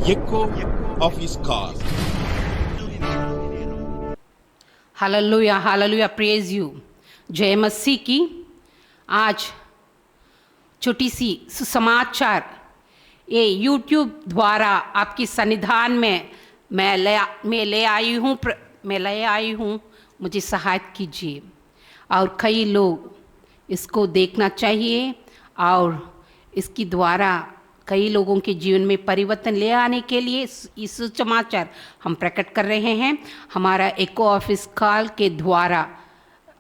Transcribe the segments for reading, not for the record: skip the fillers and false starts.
echo of his call. Hallelujah hallelujah, praise you. जय मसीह की। आज छोटी सी सुसमाचार ये यूट्यूब द्वारा आपकी सन्निधान में मैं ले आई हूँ। मुझे सहायता कीजिए। और कई लोग इसको देखना चाहिए और इसकी द्वारा कई लोगों के जीवन में परिवर्तन ले आने के लिए इस समाचार हम प्रकट कर रहे हैं हमारा एको ऑफिस कॉल के द्वारा।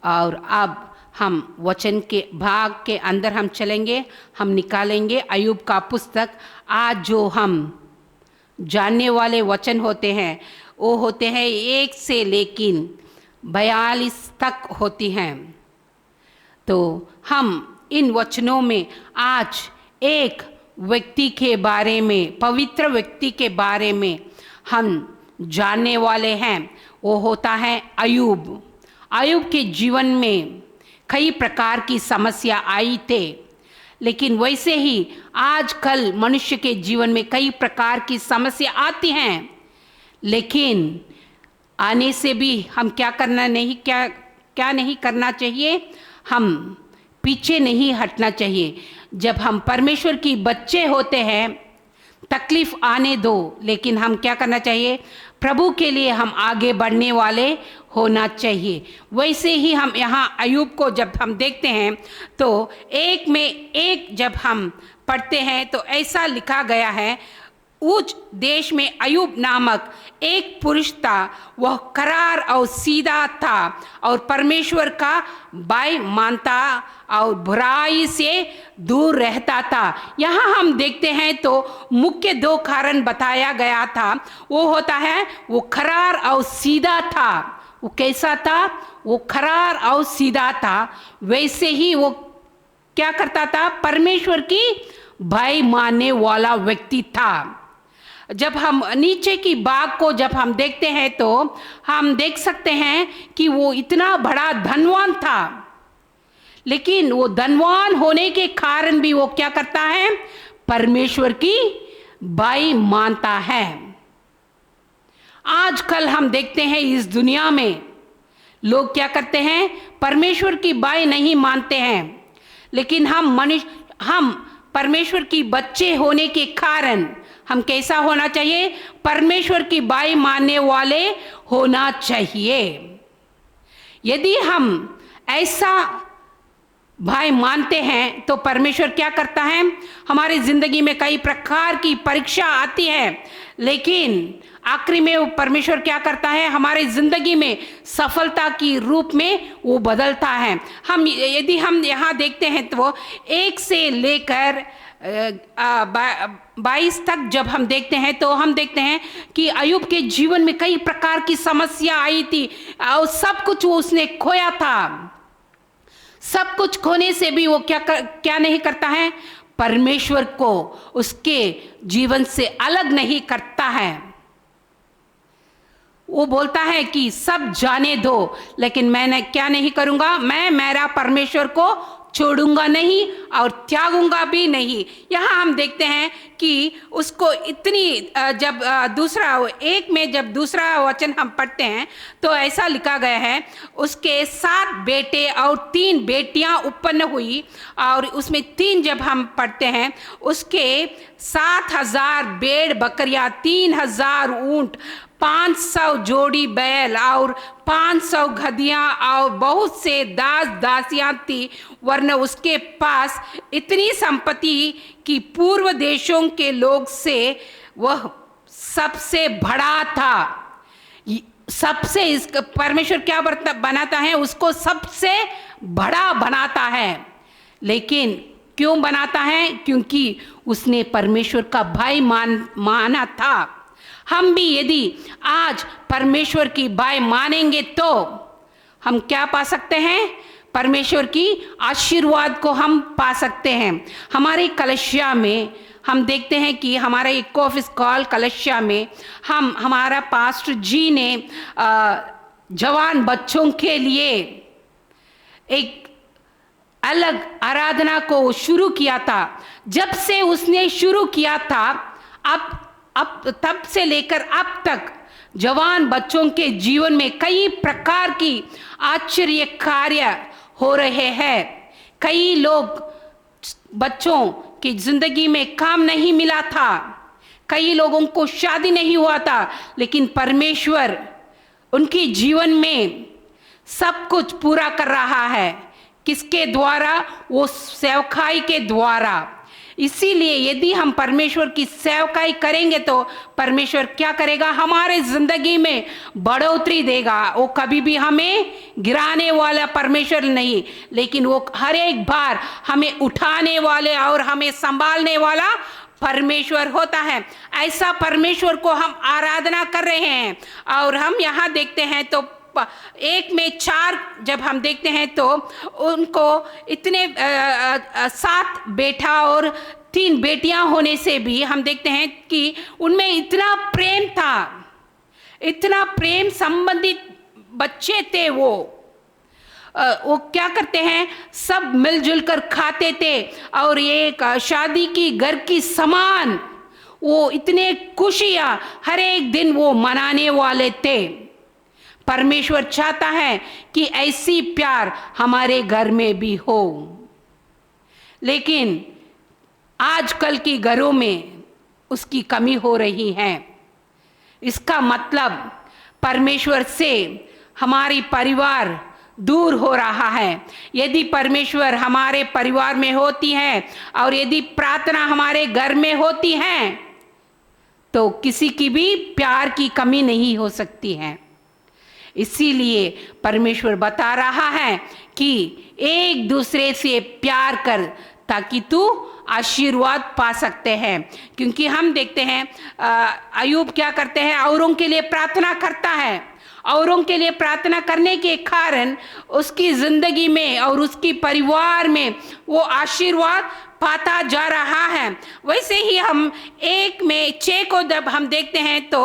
और अब हम वचन के भाग के अंदर हम चलेंगे, हम निकालेंगे अय्यूब का पुस्तक। आज जो हम जानने वाले वचन होते हैं वो होते हैं 1 से लेकिन 42 तक होती हैं। तो हम इन वचनों में आज एक व्यक्ति के बारे में, पवित्र व्यक्ति के बारे में हम जानने वाले हैं। वो होता है अय्यूब। अय्यूब के जीवन में कई प्रकार की समस्या आई थे, लेकिन वैसे ही आजकल मनुष्य के जीवन में कई प्रकार की समस्या आती हैं, लेकिन आने से भी हम क्या नहीं करना चाहिए, हम पीछे नहीं हटना चाहिए। जब हम परमेश्वर की बच्चे होते हैं तकलीफ आने दो, लेकिन हम क्या करना चाहिए, प्रभु के लिए हम आगे बढ़ने वाले होना चाहिए। वैसे ही हम यहाँ अय्यूब को जब हम देखते हैं तो एक में एक जब हम पढ़ते हैं तो ऐसा लिखा गया है, उस देश में अय्यूब नामक एक पुरुष था, वह करार और सीधा था और परमेश्वर का भय मानता और बुराई से दूर रहता था। यहाँ हम देखते हैं तो मुख्य 2 कारण बताया गया था। वो होता है वो करार और सीधा था। वो कैसा था? वो करार और सीधा था। वैसे ही वो क्या करता था? परमेश्वर की भय मानने वाला व्यक्ति था। जब हम नीचे की बाग को जब हम देखते हैं तो हम देख सकते हैं कि वो इतना बड़ा धनवान था, लेकिन वो धनवान होने के कारण भी वो क्या करता है? परमेश्वर की भय मानता है। आजकल हम देखते हैं इस दुनिया में लोग क्या करते हैं? परमेश्वर की भय नहीं मानते हैं, लेकिन हम परमेश्वर की बच्चे होने के कारण हम कैसा होना चाहिए? परमेश्वर की भय मानने वाले होना चाहिए। यदि हम ऐसा भय मानते हैं तो परमेश्वर क्या करता है? हमारी जिंदगी में कई प्रकार की परीक्षा आती है, लेकिन आखिरी में वो परमेश्वर क्या करता है? हमारी जिंदगी में सफलता की रूप में वो बदलता है। यदि हम यहाँ देखते हैं तो 1 से लेकर 22 तक जब हम देखते हैं तो हम देखते हैं कि अय्यूब के जीवन में कई प्रकार की समस्या आई थी और सब कुछ वो उसने खोया था। सब कुछ खोने से भी वो क्या नहीं करता है? परमेश्वर को उसके जीवन से अलग नहीं करता है। वो बोलता है कि सब जाने दो, लेकिन मैंने क्या नहीं करूंगा? मैं मेरा परमेश्वर को छोड़ूंगा नहीं और त्यागूंगा भी नहीं। यहाँ हम देखते हैं कि उसको इतनी जब दूसरा वचन हम पढ़ते हैं तो ऐसा लिखा गया है, उसके 7 बेटे और 3 बेटियां उत्पन्न हुई। और उसमें 3 जब हम पढ़ते हैं, उसके 7,000 भेड़ बकरियां, 3,000 ऊंट, 500 जोड़ी बैल और 500 गधियां और बहुत से दास दासियां थी, वरना उसके पास इतनी संपत्ति कि पूर्व देशों के लोग से वह सबसे बड़ा था। सबसे परमेश्वर क्या बनाता है? उसको सबसे बड़ा बनाता है। लेकिन क्यों बनाता है? क्योंकि उसने परमेश्वर का भय माना था। हम भी यदि आज परमेश्वर की भय मानेंगे तो हम क्या पा सकते हैं? परमेश्वर की आशीर्वाद को हम पा सकते हैं। हमारे कलशिया में हम देखते हैं कि हमारा एक ऑफिस कॉल कलशिया में हमारा पास्टर जी ने जवान बच्चों के लिए एक अलग आराधना को शुरू किया था। जब से उसने शुरू किया था, अब अब तब से लेकर अब तक जवान बच्चों के जीवन में कई प्रकार की आश्चर्य कार्य हो रहे हैं। कई लोग बच्चों की जिंदगी में काम नहीं मिला था, कई लोगों को शादी नहीं हुआ था, लेकिन परमेश्वर उनके जीवन में सब कुछ पूरा कर रहा है। किसके द्वारा? वो सेवकाई के द्वारा। इसीलिए यदि हम परमेश्वर की सेवकाई करेंगे तो परमेश्वर क्या करेगा? हमारे जिंदगी में बढ़ोतरी देगा। वो कभी भी हमें गिराने वाला परमेश्वर नहीं, लेकिन वो हर एक बार हमें उठाने वाले और हमें संभालने वाला परमेश्वर होता है। ऐसा परमेश्वर को हम आराधना कर रहे हैं। और हम यहाँ देखते हैं तो 1 में 4 जब हम देखते हैं तो उनको इतने 7 बेटा और 3 बेटियां होने से भी हम देखते हैं कि उनमें इतना प्रेम था, इतना प्रेम संबंधित बच्चे थे। वो क्या करते हैं? सब मिलजुल कर खाते थे और एक शादी की घर की समान वो इतने खुशियां हर एक दिन वो मनाने वाले थे। परमेश्वर चाहता है कि ऐसी प्यार हमारे घर में भी हो, लेकिन आजकल के घरों में उसकी कमी हो रही है। इसका मतलब परमेश्वर से हमारी परिवार दूर हो रहा है। यदि परमेश्वर हमारे परिवार में होती है और यदि प्रार्थना हमारे घर में होती है तो किसी की भी प्यार की कमी नहीं हो सकती है। इसीलिए परमेश्वर बता रहा है कि एक दूसरे से प्यार कर ताकि तू आशीर्वाद पा सकते हैं। क्योंकि हम देखते हैं अय्यूब क्या करते हैं? औरों के लिए प्रार्थना करता है। औरों के लिए प्रार्थना करने के कारण उसकी जिंदगी में और उसकी परिवार में वो आशीर्वाद पाता जा रहा है। वैसे ही हम 1 में 6 को जब हम देखते हैं तो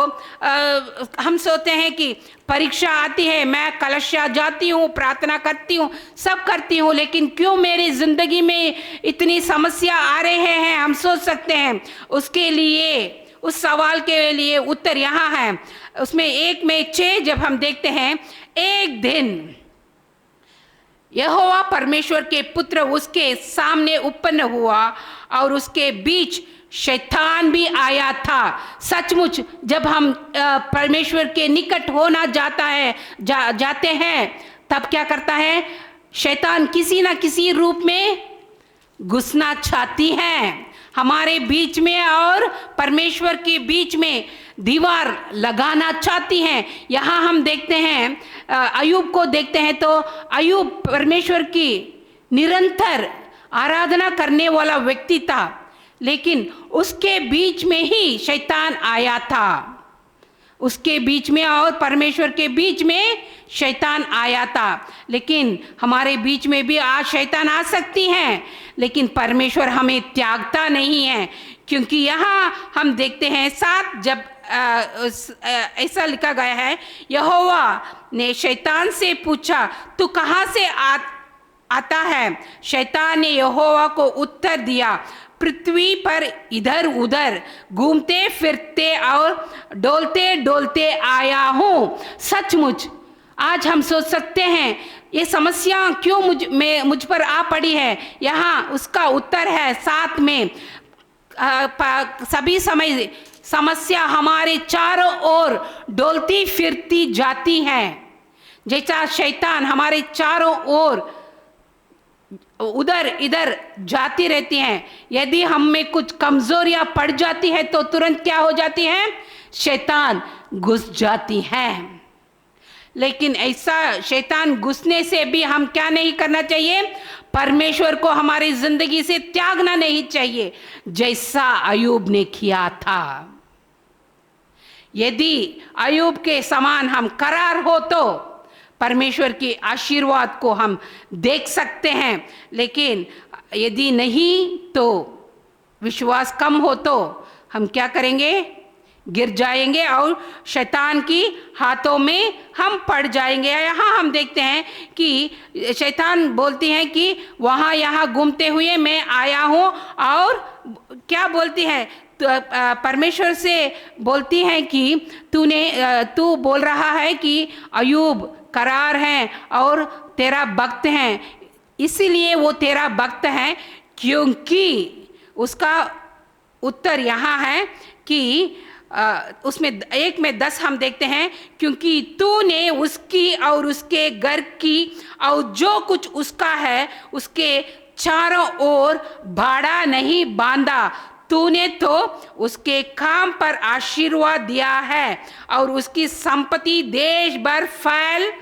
हम सोचते हैं कि परीक्षा आती है, मैं कलशा जाती हूँ, प्रार्थना करती हूँ, सब करती हूँ, लेकिन क्यों मेरी जिंदगी में इतनी समस्या आ रहे हैं? हम सोच सकते हैं। उसके लिए उस सवाल के लिए उत्तर यहाँ है। उसमें 1 में 6 जब हम देखते हैं, एक दिन यहोवा परमेश्वर के पुत्र उसके सामने उत्पन्न हुआ और उसके बीच शैतान भी आया था। सचमुच जब हम परमेश्वर के निकट होना जाते हैं तब क्या करता है? शैतान किसी ना किसी रूप में घुसना चाहती है हमारे बीच में और परमेश्वर के बीच में दीवार लगाना चाहती हैं। यहाँ हम देखते हैं अय्यूब को देखते हैं तो अय्यूब परमेश्वर की निरंतर आराधना करने वाला व्यक्ति था, लेकिन उसके बीच में ही शैतान आया था। उसके बीच में और परमेश्वर के बीच में शैतान आया था। लेकिन हमारे बीच में भी आज शैतान आ सकती हैं, लेकिन परमेश्वर हमें त्यागता नहीं है। क्योंकि यहाँ हम देखते हैं 7 जब ऐसा लिखा गया है, यहोवा ने शैतान से पूछा तू कहाँ से आता है? शैतान ने यहोवा को उत्तर दिया, पृथ्वी पर इधर उधर घूमते फिरते और डोलते डोलते आया हूँ। सचमुच आज हम सोच सकते हैं ये समस्या क्यों मुझ पर आ पड़ी है। यहाँ उसका उत्तर है 7 में। सभी समय समस्या हमारे चारों ओर डोलती फिरती जाती है, जैसा शैतान हमारे चारों ओर उधर इधर जाती रहती हैं। यदि हम में कुछ कमजोरियां पड़ जाती है तो तुरंत क्या हो जाती हैं? शैतान घुस जाती हैं। लेकिन ऐसा शैतान घुसने से भी हम क्या नहीं करना चाहिए? परमेश्वर को हमारी जिंदगी से त्यागना नहीं चाहिए, जैसा अय्यूब ने किया था। यदि अय्यूब के समान हम करार हो तो परमेश्वर के आशीर्वाद को हम देख सकते हैं, लेकिन यदि नहीं तो विश्वास कम हो तो हम क्या करेंगे? गिर जाएंगे और शैतान की हाथों में हम पड़ जाएंगे। यहाँ हम देखते हैं कि शैतान बोलती है कि वहाँ यहाँ घूमते हुए मैं आया हूँ, और क्या बोलती है? परमेश्वर से बोलती हैं कि तू बोल रहा है कि अयूब करार है और तेरा भक्त है, इसीलिए वो तेरा भक्त है, क्योंकि उसका उत्तर यहाँ है कि उसमें 1 में 10 हम देखते हैं, क्योंकि तूने उसकी और उसके घर की और जो कुछ उसका है उसके चारों ओर भाड़ा नहीं बांधा, तूने तो उसके काम पर आशीर्वाद दिया है और उसकी संपत्ति देश भर फैल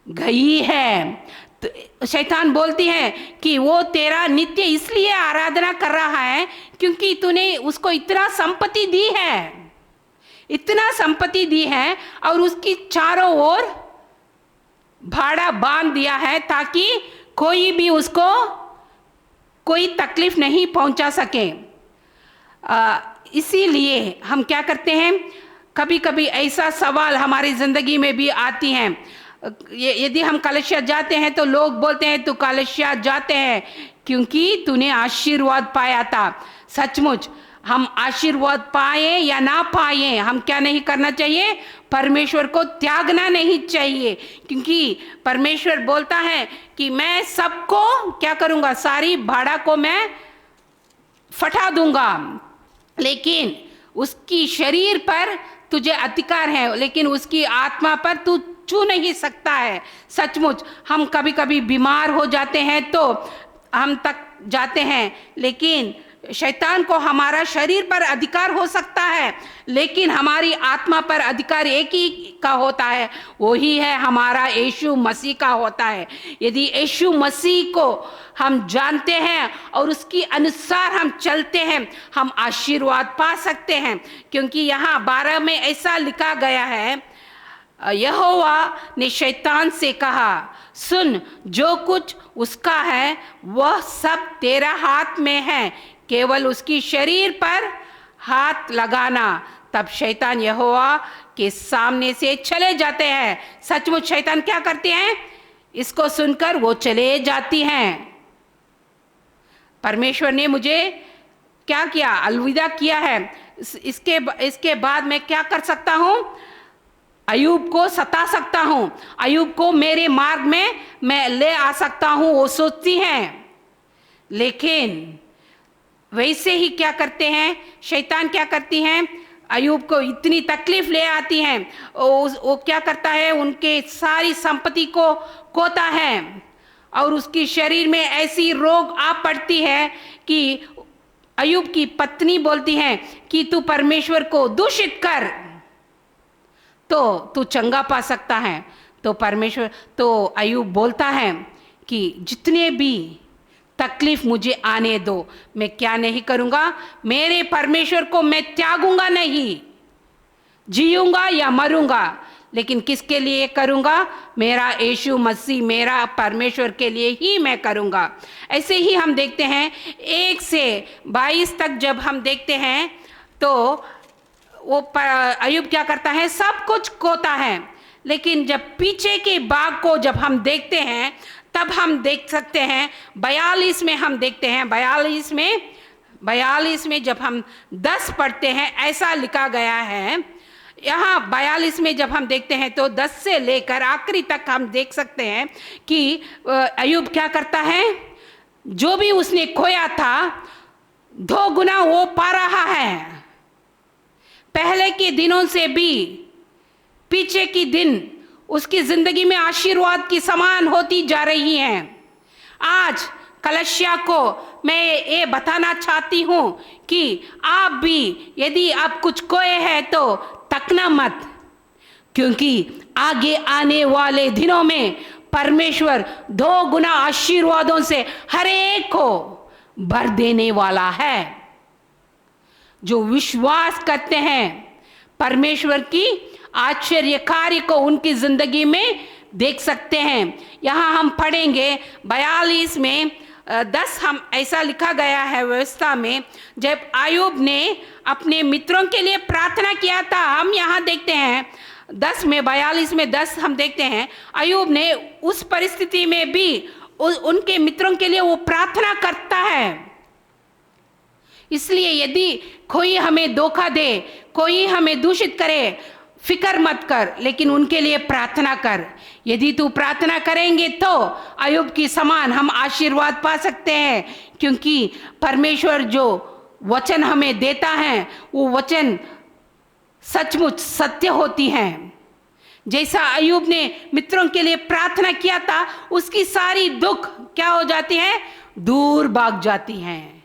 गई है। तो शैतान बोलती है कि वो तेरा नित्य इसलिए आराधना कर रहा है क्योंकि तूने उसको इतना संपत्ति दी है, इतना संपत्ति दी है और उसकी चारों ओर भाड़ा बांध दिया है ताकि कोई भी उसको कोई तकलीफ नहीं पहुंचा सके। इसीलिए हम क्या करते हैं, कभी कभी ऐसा सवाल हमारी ज़िंदगी में भी आती हैं। यदि हम कलशया जाते हैं तो लोग बोलते हैं तू कलशया जाते हैं क्योंकि तूने आशीर्वाद पाया था। सचमुच हम आशीर्वाद पाए या ना पाए, हम क्या नहीं करना चाहिए, परमेश्वर को त्यागना नहीं चाहिए, क्योंकि परमेश्वर बोलता है कि मैं सबको क्या करूँगा, सारी भाड़ा को मैं फटा दूंगा, लेकिन उसकी शरीर पर तुझे अधिकार है, लेकिन उसकी आत्मा पर तू छू नहीं सकता है। सचमुच हम कभी कभी बीमार हो जाते हैं तो हम तक जाते हैं, लेकिन शैतान को हमारा शरीर पर अधिकार हो सकता है, लेकिन हमारी आत्मा पर अधिकार एक ही का होता है, वही है हमारा यीशु मसीह का होता है। यदि यीशु मसीह को हम जानते हैं और उसके अनुसार हम चलते हैं, हम आशीर्वाद पा सकते हैं, क्योंकि यहाँ 12 में ऐसा लिखा गया है, यहोवा ने शैतान से कहा, सुन, जो कुछ उसका है वह सब तेरा हाथ में है, केवल उसकी शरीर पर हाथ लगाना। तब शैतान यहोवा के सामने से चले जाते हैं। सचमुच शैतान क्या करते हैं, इसको सुनकर वो चले जाती हैं। परमेश्वर ने मुझे क्या किया, अलविदा किया है, इसके बाद मैं क्या कर सकता हूँ, अयूब को सता सकता हूँ, अयूब को मेरे मार्ग में मैं ले आ सकता हूँ, वो सोचती हैं। लेकिन वैसे ही क्या करते हैं, शैतान क्या करती हैं, अयूब को इतनी तकलीफ ले आती हैं, वो क्या करता है, उनके सारी संपत्ति को खोता है और उसकी शरीर में ऐसी रोग आ पड़ती है कि अयूब की पत्नी बोलती है कि तू परमेश्वर को दूषित कर तो तू चंगा पा सकता है। तो अयूब बोलता है कि जितने भी तकलीफ मुझे आने दो, मैं क्या नहीं करूँगा, मेरे परमेश्वर को मैं त्यागूंगा नहीं, जीऊंगा या मरूंगा, लेकिन किसके लिए करूँगा, मेरा यीशु मसीह, मेरा परमेश्वर के लिए ही मैं करूँगा। ऐसे ही हम देखते हैं 1 से 22 तक जब हम देखते हैं तो वो अयूब क्या करता है, सब कुछ खोता है, लेकिन जब पीछे के भाग को जब हम देखते हैं तब हम देख सकते हैं 42 में हम देखते हैं, 42 में जब हम 10 पढ़ते हैं ऐसा लिखा गया है। यहाँ 42 में जब हम देखते हैं तो 10 से लेकर आखिरी तक हम देख सकते हैं कि अयूब क्या करता है, जो भी उसने खोया था 2 गुना वो पा रहा है। पहले के दिनों से भी पीछे की दिन उसकी जिंदगी में आशीर्वाद की समान होती जा रही हैं। आज कलशया को मैं ये बताना चाहती हूँ कि आप भी यदि आप कुछ खोए हैं तो तकना मत, क्योंकि आगे आने वाले दिनों में परमेश्वर 2 गुना आशीर्वादों से हर एक को भर देने वाला है। जो विश्वास करते हैं परमेश्वर की आश्चर्य कार्य को उनकी जिंदगी में देख सकते हैं। यहाँ हम पढ़ेंगे 42 में 10 हम ऐसा लिखा गया है व्यवस्था में, जब अयूब ने अपने मित्रों के लिए प्रार्थना किया था। हम यहाँ देखते हैं 10 में 42 में 10 हम देखते हैं अयूब ने उस परिस्थिति में भी उनके मित्रों के लिए वो प्रार्थना करता है। इसलिए यदि कोई हमें धोखा दे, कोई हमें दूषित करे, फिक्र मत कर, लेकिन उनके लिए प्रार्थना कर। यदि तू प्रार्थना करेंगे तो अय्यूब की समान हम आशीर्वाद पा सकते हैं, क्योंकि परमेश्वर जो वचन हमें देता है वो वचन सचमुच सत्य होती हैं। जैसा अय्यूब ने मित्रों के लिए प्रार्थना किया था, उसकी सारी दुख क्या हो जाती हैं? दूर भाग जाती हैं।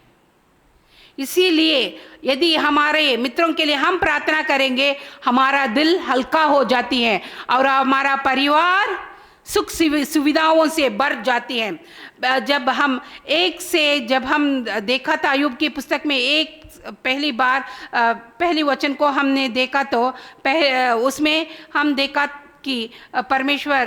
इसीलिए यदि हमारे मित्रों के लिए हम प्रार्थना करेंगे, हमारा दिल हल्का हो जाती है और हमारा परिवार सुख सुविधाओं से भर जाती है। जब हम देखा था अय्यूब की पुस्तक में पहली वचन को हमने देखा, तो उसमें हम देखा कि परमेश्वर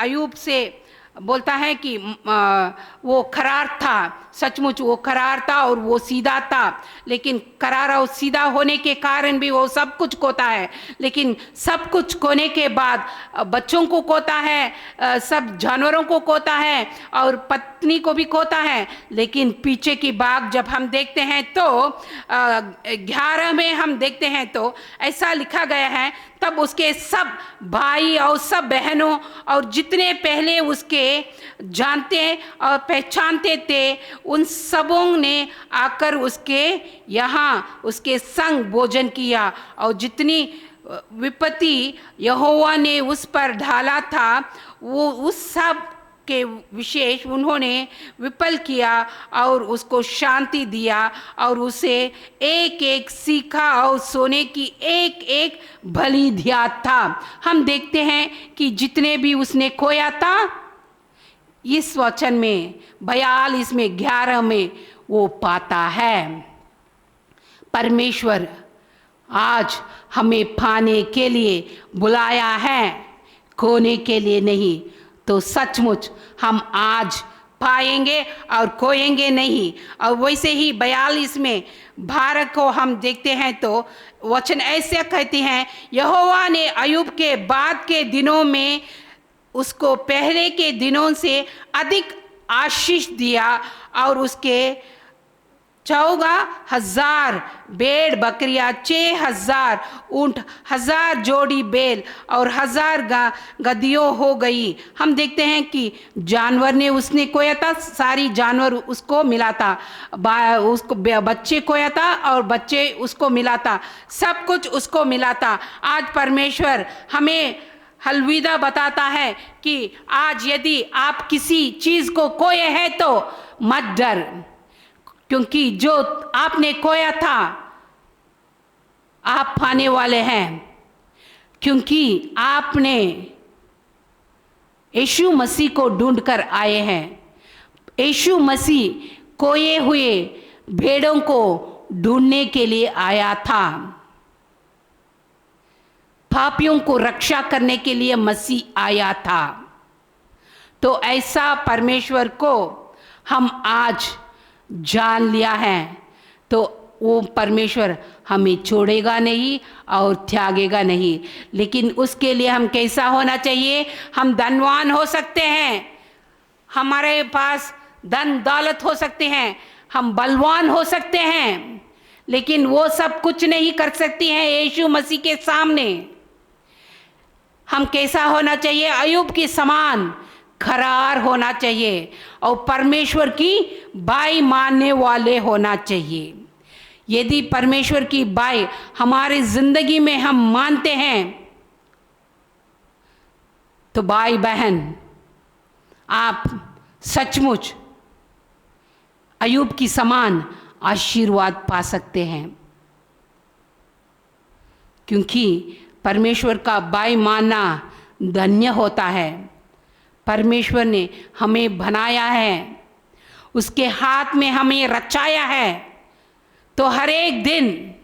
अय्यूब से बोलता है कि वो करार था, सचमुच वो करार था और वो सीधा था, लेकिन करार और सीधा होने के कारण भी वो सब कुछ खोता है। लेकिन सब कुछ खोने के बाद बच्चों को खोता है, सब जानवरों को खोता है और पत्नी को भी खोता है। लेकिन पीछे की बात जब हम देखते हैं तो 11 में हम देखते हैं तो ऐसा लिखा गया है, तब उसके सब भाई और सब बहनों और जितने पहले उसके जानते और पहचानते थे, उन सबों ने आकर उसके यहाँ उसके संग भोजन किया, और जितनी विपत्ति यहोवा ने उस पर डाला था वो उस सब के विशेष उन्होंने विफल किया और उसको शांति दिया और उसे एक एक सीखा और सोने की एक एक भली दिया था। हम देखते हैं कि जितने भी उसने खोया था, इस वचन में 42 में 11 में वो पाता है। परमेश्वर आज हमें पाने के लिए बुलाया है, खोने के लिए नहीं। तो सचमुच हम आज पाएंगे और खोएंगे नहीं। और वैसे ही 42 में 12 को हम देखते हैं तो वचन ऐसे कहते हैं, यहोवा ने अय्यूब के बाद के दिनों में उसको पहले के दिनों से अधिक आशीष दिया और उसके 14,000 भेड़ बकरियां, 6,000 ऊंट, 1,000 जोड़ी बैल और 1,000 गधियों हो गई। हम देखते हैं कि जानवर ने उसने खोया था, सारी जानवर उसको मिला था, उसको बच्चे खोया था और बच्चे उसको मिला था, सब कुछ उसको मिला था। आज परमेश्वर हमें अलविदा बताता है कि आज यदि आप किसी चीज को खोए हैं तो मत डर, क्योंकि जो आपने खोया था आप पाने वाले हैं, क्योंकि आपने यीशु मसीह को ढूंढकर आए हैं। यीशु मसीह खोए हुए भेड़ों को ढूंढने के लिए आया था। पापियों को रक्षा करने के लिए मसीह आया था। तो ऐसा परमेश्वर को हम आज जान लिया है तो वो परमेश्वर हमें छोड़ेगा नहीं और त्यागेगा नहीं। लेकिन उसके लिए हम कैसा होना चाहिए? हम धनवान हो सकते हैं, हमारे पास धन दौलत हो सकते हैं, हम बलवान हो सकते हैं, लेकिन वो सब कुछ नहीं कर सकती हैं यीशु मसीह के सामने। हम कैसा होना चाहिए? अय्यूब के समान करार होना चाहिए और परमेश्वर की बाई मानने वाले होना चाहिए। यदि परमेश्वर की बाई हमारी जिंदगी में हम मानते हैं तो भाई बहन आप सचमुच अय्यूब की समान आशीर्वाद पा सकते हैं, क्योंकि परमेश्वर का बाई मानना धन्य होता है। परमेश्वर ने हमें बनाया है, उसके हाथ में हमें रचाया है, तो हर एक दिन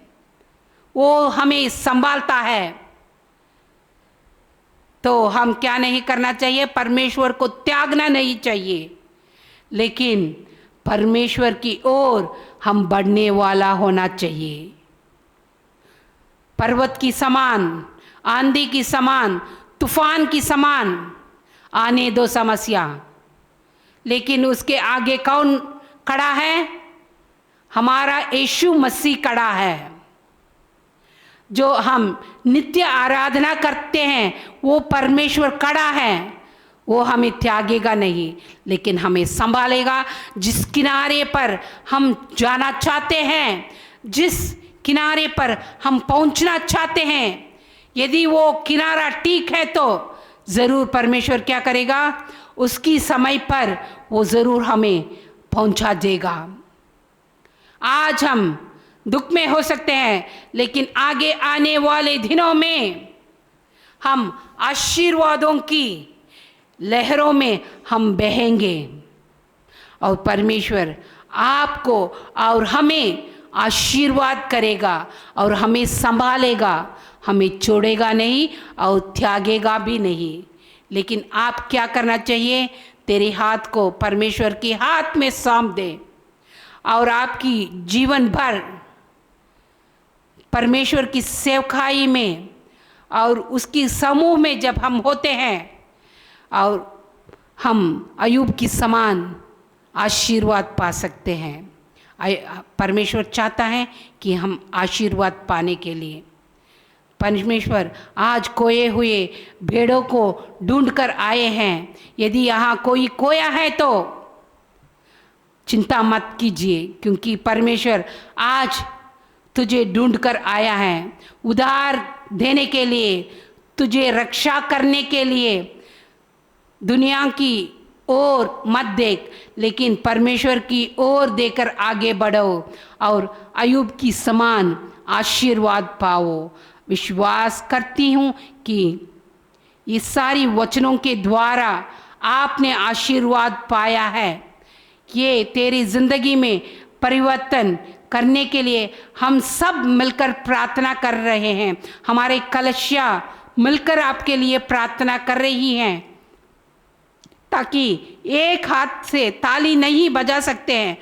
वो हमें संभालता है। तो हम क्या नहीं करना चाहिए? परमेश्वर को त्यागना नहीं चाहिए, लेकिन परमेश्वर की ओर हम बढ़ने वाला होना चाहिए। पर्वत की समान, आंधी की समान, तूफान की समान आने दो समस्या, लेकिन उसके आगे कौन खड़ा है? हमारा यीशु मसीह खड़ा है। जो हम नित्य आराधना करते हैं वो परमेश्वर खड़ा है। वो हमें त्यागेगा नहीं, लेकिन हमें संभालेगा। जिस किनारे पर हम जाना चाहते हैं, जिस किनारे पर हम पहुंचना चाहते हैं, यदि वो किनारा ठीक है तो ज़रूर परमेश्वर क्या करेगा, उसकी समय पर वो ज़रूर हमें पहुंचा देगा। आज हम दुख में हो सकते हैं, लेकिन आगे आने वाले दिनों में हम आशीर्वादों की लहरों में हम बहेंगे और परमेश्वर आपको और हमें आशीर्वाद करेगा और हमें संभालेगा, हमें छोड़ेगा नहीं और त्यागेगा भी नहीं। लेकिन आप क्या करना चाहिए, तेरे हाथ को परमेश्वर के हाथ में सौंप दे और आपकी जीवन भर परमेश्वर की सेवकाई में और उसकी समूह में जब हम होते हैं और हम अयूब की समान आशीर्वाद पा सकते हैं। परमेश्वर चाहता है कि हम आशीर्वाद पाने के लिए, परमेश्वर आज खोए हुए भेड़ों को ढूंढ कर आए हैं। यदि यहाँ कोई खोया है तो चिंता मत कीजिए, क्योंकि परमेश्वर आज तुझे ढूंढ कर आया है, उधार देने के लिए, तुझे रक्षा करने के लिए। दुनिया की ओर मत देख, लेकिन परमेश्वर की ओर देकर आगे बढ़ो और अयूब की समान आशीर्वाद पाओ। विश्वास करती हूँ कि ये सारी वचनों के द्वारा आपने आशीर्वाद पाया है। ये तेरी जिंदगी में परिवर्तन करने के लिए हम सब मिलकर प्रार्थना कर रहे हैं। हमारे कलीसिया मिलकर आपके लिए प्रार्थना कर रही हैं, ताकि एक हाथ से ताली नहीं बजा सकते हैं,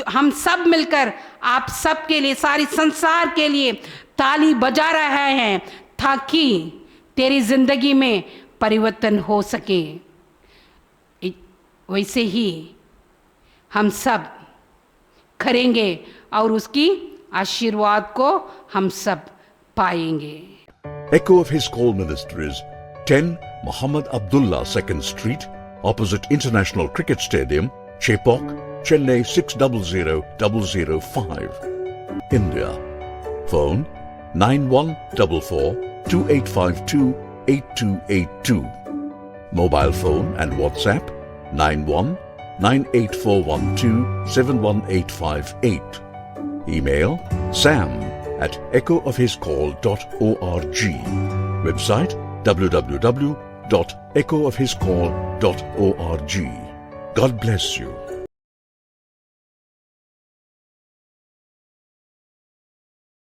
हम सब मिलकर आप सबके लिए, सारी संसार के लिए ताली बजा रहे हैं, ताकि तेरी जिंदगी में परिवर्तन हो सके। वैसे ही हम सब करेंगे और उसकी आशीर्वाद को हम सब पाएंगे। Echo of His Call Ministries, 10 Muhammad Abdullah 2nd Street, opposite International Cricket Stadium, Chepauk, Chennai 600005, India. Phone 9144-2852-8282. Mobile phone and WhatsApp 91-98412-71858. Email sam@echoofhiscall.org. Website www.echoofhiscall.org. God bless you.